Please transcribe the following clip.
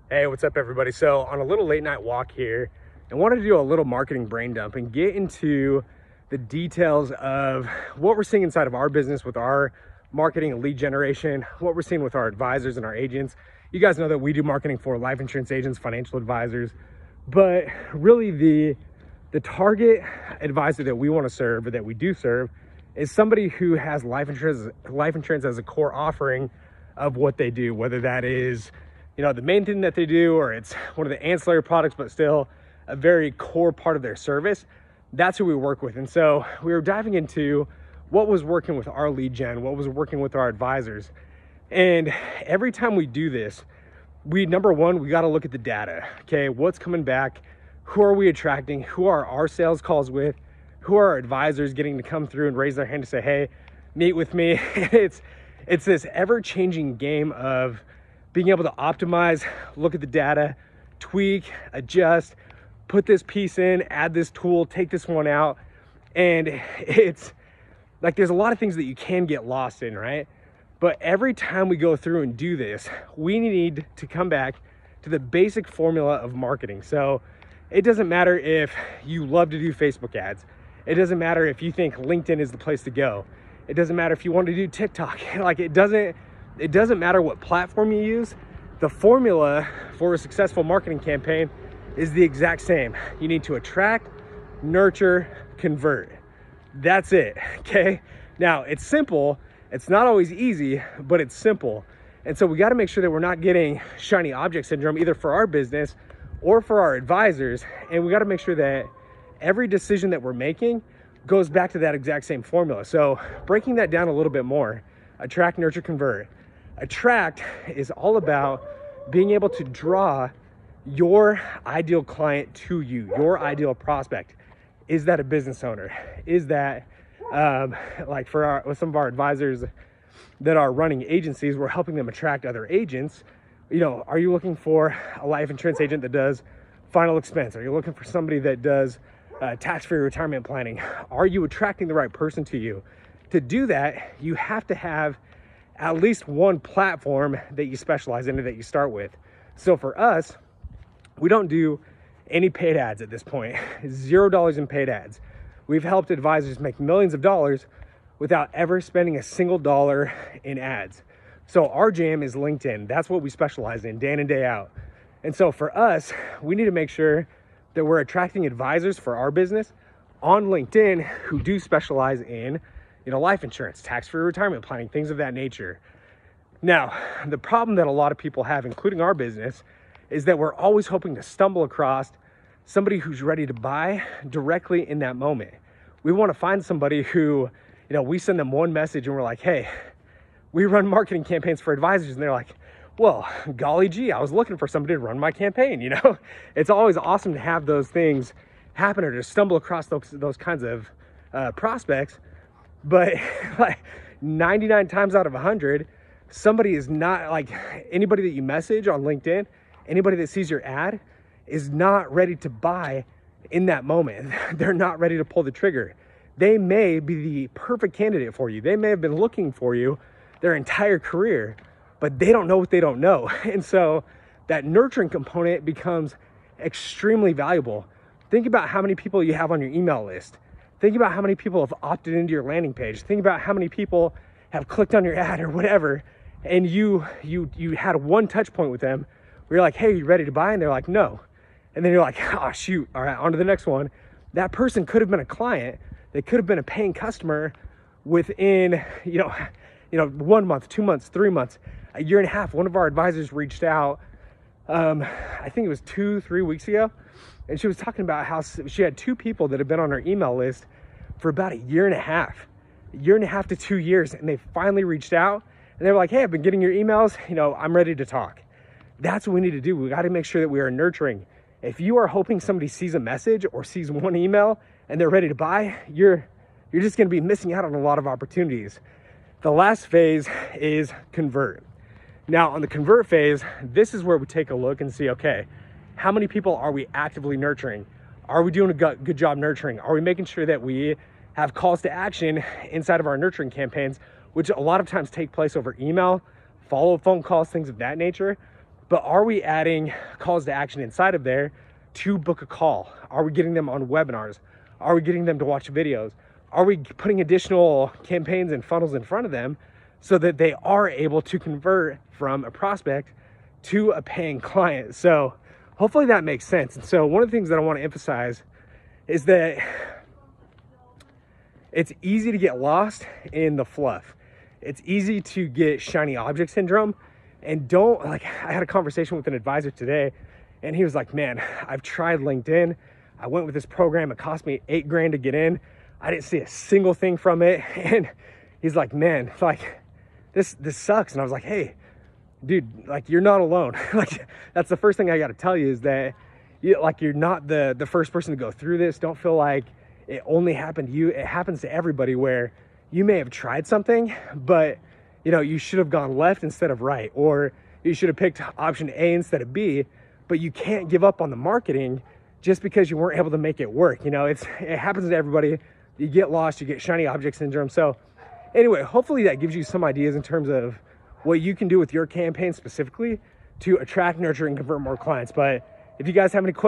Hey, what's up everybody? So on a little late night walk here, I wanted to do a little marketing brain dump and get into the details of what we're seeing inside of our business with our marketing and lead generation, what we're seeing with our advisors and our agents. You guys know that we do marketing for life insurance agents, financial advisors, but really the target advisor that we want to serve, or that we do serve, is somebody who has life insurance as a core offering of what they do, whether that is the main thing that they do, or it's one of the ancillary products, but still a very core part of their service. That's who we work with. And so we were diving into what was working with our lead gen, what was working with our advisors. And every time we do this, number one, we got to look at the data. Okay, what's coming back? Who are we attracting? Who are our sales calls with? Who are our advisors getting to come through and raise their hand to say, hey, meet with me? It's this ever-changing game of being able to optimize, look at the data, tweak, adjust, put this piece in, add this tool, take this one out. And it's like there's a lot of things that you can get lost in, right? But every time we go through and do this, we need to come back to the basic formula of marketing. So it doesn't matter if you love to do Facebook ads. It doesn't matter if you think LinkedIn is the place to go. It doesn't matter if you want to do TikTok. Like it doesn't matter what platform you use. The formula for a successful marketing campaign is the exact same. You need to attract, nurture, convert. That's it, okay? Now, it's simple. It's not always easy, but it's simple. And so we got to make sure that we're not getting shiny object syndrome either for our business or for our advisors. And we got to make sure that every decision that we're making goes back to that exact same formula. So breaking that down a little bit more, attract, nurture, convert. Attract is all about being able to draw your ideal client to you, your ideal prospect. Is that a business owner? Is that like with some of our advisors that are running agencies, we're helping them attract other agents. Are you looking for a life insurance agent that does final expense? Are you looking for somebody that does tax-free retirement planning? Are you attracting the right person to you? To do that, you have to have at least one platform that you specialize in, that you start with. So for us, we don't do any paid ads at this point. $0 in paid ads. We've helped advisors make millions of dollars without ever spending a single dollar in ads. So our jam is LinkedIn. That's what we specialize in day in and day out. And so for us, we need to make sure that we're attracting advisors for our business on LinkedIn who do specialize in life insurance, tax-free retirement planning, things of that nature. Now, the problem that a lot of people have, including our business, is that we're always hoping to stumble across somebody who's ready to buy directly in that moment. We want to find somebody who, we send them one message and we're like, hey, we run marketing campaigns for advisors. And they're like, well, golly gee, I was looking for somebody to run my campaign. It's always awesome to have those things happen, or to stumble across those kinds of prospects. But like 99 times out of 100, somebody is not, like, anybody that you message on LinkedIn, anybody that sees your ad is not ready to buy in that moment. They're not ready to pull the trigger. They may be the perfect candidate for you. They may have been looking for you their entire career, but they don't know what they don't know. And so that nurturing component becomes extremely valuable. Think about how many people you have on your email list. Think about how many people have opted into your landing page. Think about how many people have clicked on your ad or whatever, and you had one touch point with them where you're like, hey, you ready to buy? And they're like, no. And then you're like, oh, shoot. All right, on to the next one. That person could have been a client. They could have been a paying customer within, 1 month, 2 months, 3 months, a year and a half. One of our advisors reached out, I think it was 2-3 weeks ago. And she was talking about how she had 2 people that had been on her email list for about a year and a half to 2 years. And they finally reached out and they were like, hey, I've been getting your emails. I'm ready to talk. That's what we need to do. We got to make sure that we are nurturing. If you are hoping somebody sees a message or sees one email and they're ready to buy, you're just going to be missing out on a lot of opportunities. The last phase is convert. Now on the convert phase, this is where we take a look and see, okay, how many people are we actively nurturing? Are we doing a good job nurturing? Are we making sure that we have calls to action inside of our nurturing campaigns, which a lot of times take place over email, follow-up phone calls, things of that nature? but are we adding calls to action inside of there to book a call? Are we getting them on webinars? Are we getting them to watch videos? Are we putting additional campaigns and funnels in front of them so that they are able to convert from a prospect to a paying client? So hopefully that makes sense. And so one of the things that I want to emphasize is that it's easy to get lost in the fluff. It's easy to get shiny object syndrome. And don't, like, I had a conversation with an advisor today, and he was like, man, I've tried LinkedIn. I went with this program. It cost me $8,000 to get in. I didn't see a single thing from it. And he's like, man, like, this sucks. And I was like, hey, dude, like, you're not alone. Like, that's the first thing I got to tell you, is that you're not the first person to go through this. Don't feel like it only happened to you. It happens to everybody, where you may have tried something, but you should have gone left instead of right, or you should have picked option A instead of B, but you can't give up on the marketing just because you weren't able to make it work. It happens to everybody. You get lost, you get shiny object syndrome. So anyway, hopefully that gives you some ideas in terms of what you can do with your campaign specifically to attract, nurture, and convert more clients. But if you guys have any questions,